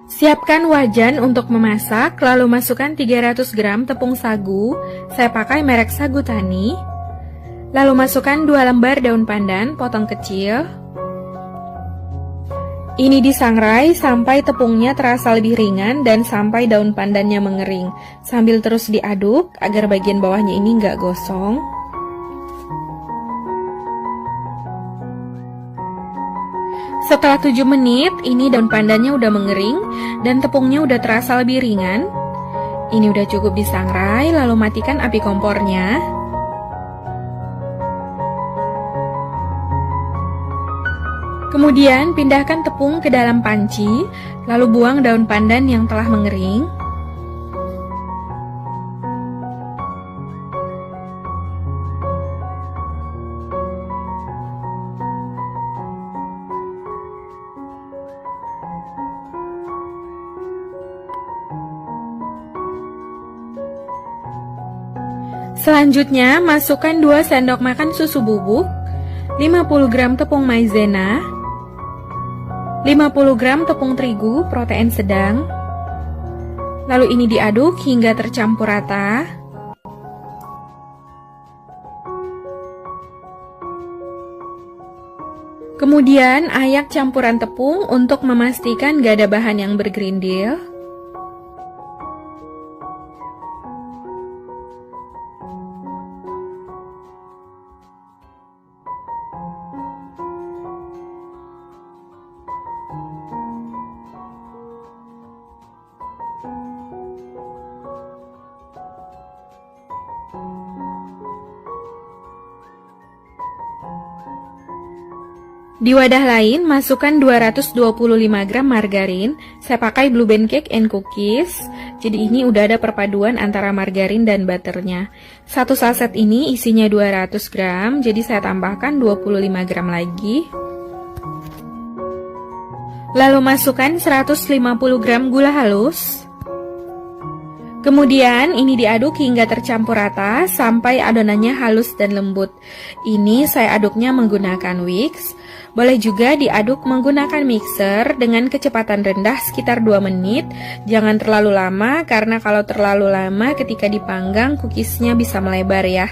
Siapkan wajan untuk memasak, lalu masukkan 300 gram tepung sagu, saya pakai merek Sagu Tani. Lalu masukkan 2 lembar daun pandan, potong kecil. Ini disangrai sampai tepungnya terasa lebih ringan dan sampai daun pandannya mengering, sambil terus diaduk agar bagian bawahnya ini nggak gosong. Setelah 7 menit, ini daun pandannya udah mengering dan tepungnya udah terasa lebih ringan. Ini udah cukup disangrai, lalu matikan api kompornya. Kemudian pindahkan tepung ke dalam panci, lalu buang daun pandan yang telah mengering. Selanjutnya, masukkan 2 sendok makan susu bubuk, 50 gram tepung maizena, 50 gram tepung terigu protein sedang. Lalu ini diaduk hingga tercampur rata. Kemudian ayak campuran tepung untuk memastikan gak ada bahan yang bergerindil. Di wadah lain, masukkan 225 gram margarin. Saya pakai Blue Band Cake and Cookies. Jadi ini udah ada perpaduan antara margarin dan butternya. Satu saset ini isinya 200 gram, jadi saya tambahkan 25 gram lagi. Lalu masukkan 150 gram gula halus. Kemudian ini diaduk hingga tercampur rata sampai adonannya halus dan lembut. Ini saya aduknya menggunakan whisk. Boleh juga diaduk menggunakan mixer dengan kecepatan rendah sekitar 2 menit. Jangan terlalu lama karena kalau terlalu lama ketika dipanggang cookiesnya bisa melebar ya.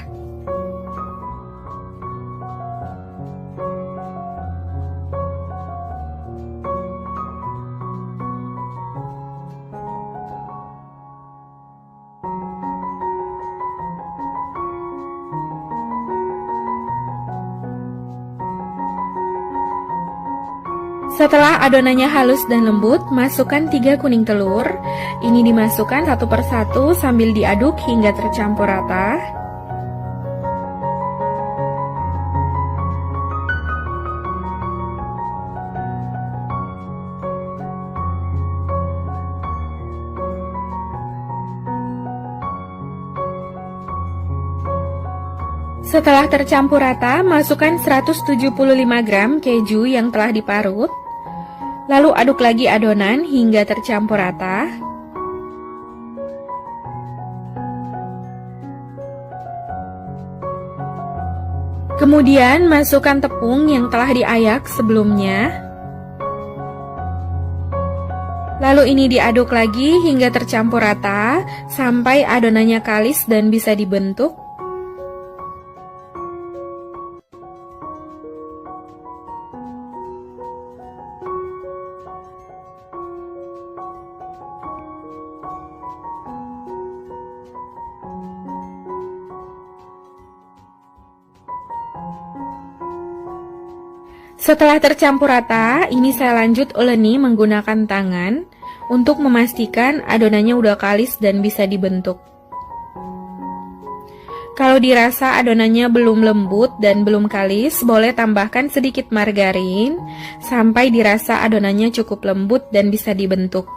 Setelah adonannya halus dan lembut, masukkan 3 kuning telur. Ini dimasukkan satu persatu sambil diaduk hingga tercampur rata. Setelah tercampur rata, masukkan 175 gram keju yang telah diparut. Lalu aduk lagi adonan hingga tercampur rata. Kemudian masukkan tepung yang telah diayak sebelumnya. Lalu ini diaduk lagi hingga tercampur rata sampai adonannya kalis dan bisa dibentuk. Setelah tercampur rata, ini saya lanjut uleni menggunakan tangan untuk memastikan adonannya udah kalis dan bisa dibentuk. Kalau dirasa adonannya belum lembut dan belum kalis, boleh tambahkan sedikit margarin sampai dirasa adonannya cukup lembut dan bisa dibentuk.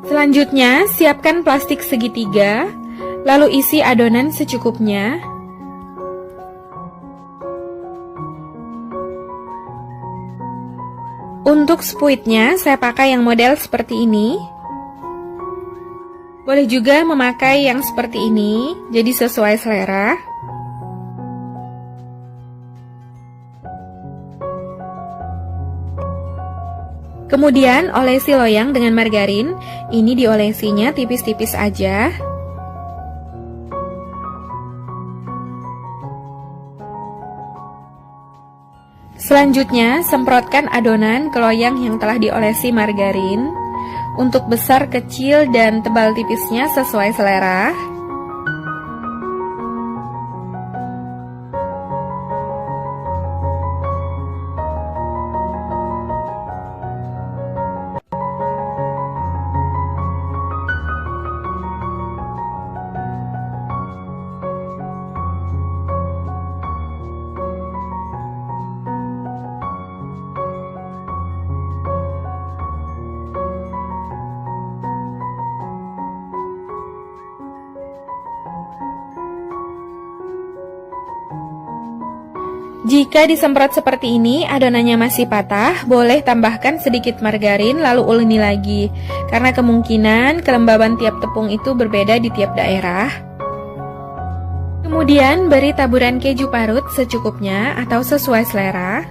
Selanjutnya, siapkan plastik segitiga, lalu isi adonan secukupnya. Untuk spuitnya, saya pakai yang model seperti ini. Boleh juga memakai yang seperti ini, jadi sesuai selera. Kemudian olesi loyang dengan margarin. Ini diolesinya tipis-tipis aja. Selanjutnya, semprotkan adonan ke loyang yang telah diolesi margarin. Untuk besar, kecil, dan tebal tipisnya sesuai selera. Jika disemprot seperti ini, adonannya masih patah, boleh tambahkan sedikit margarin lalu uleni lagi. Karena kemungkinan kelembaban tiap tepung itu berbeda di tiap daerah. Kemudian beri taburan keju parut secukupnya atau sesuai selera.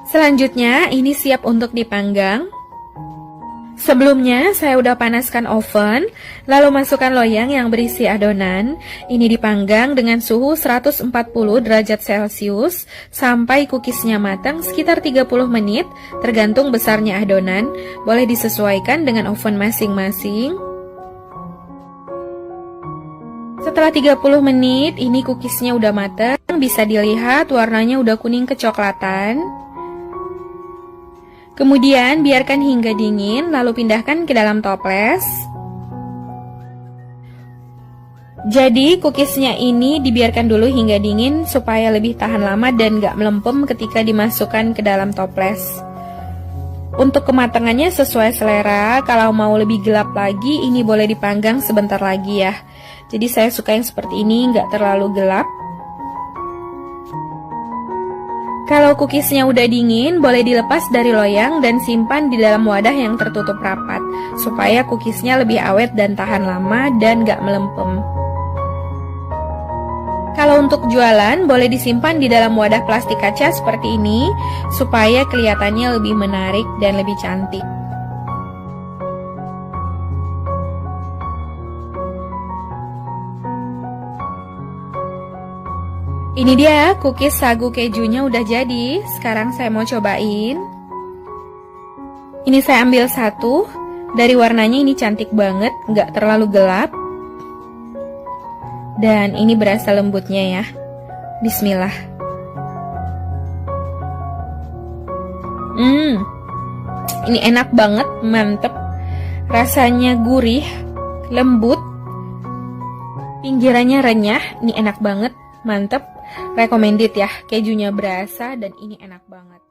Selanjutnya, ini siap untuk dipanggang. Sebelumnya, saya udah panaskan oven, lalu masukkan loyang yang berisi adonan. Ini dipanggang dengan suhu 140 derajat Celcius sampai cookiesnya matang sekitar 30 menit, tergantung besarnya adonan. Boleh disesuaikan dengan oven masing-masing. Setelah 30 menit, ini cookiesnya udah matang. Bisa dilihat warnanya udah kuning kecoklatan. Kemudian biarkan hingga dingin, lalu pindahkan ke dalam toples. Jadi cookiesnya ini dibiarkan dulu hingga dingin supaya lebih tahan lama dan gak melempem ketika dimasukkan ke dalam toples. Untuk kematangannya sesuai selera, kalau mau lebih gelap lagi, ini boleh dipanggang sebentar lagi ya. Jadi saya suka yang seperti ini, gak terlalu gelap. Kalau cookiesnya udah dingin, boleh dilepas dari loyang dan simpan di dalam wadah yang tertutup rapat, supaya cookiesnya lebih awet dan tahan lama dan gak melempem. Kalau untuk jualan, boleh disimpan di dalam wadah plastik kaca seperti ini, supaya kelihatannya lebih menarik dan lebih cantik. Ini dia cookies sagu kejunya udah jadi. Sekarang saya mau cobain. Ini saya ambil satu. Dari warnanya ini cantik banget, nggak terlalu gelap. Dan ini berasa lembutnya ya. Bismillah. Ini enak banget, mantep. Rasanya gurih, lembut. Pinggirannya renyah, ini enak banget, mantep. Recommended ya, kejunya berasa dan ini enak banget.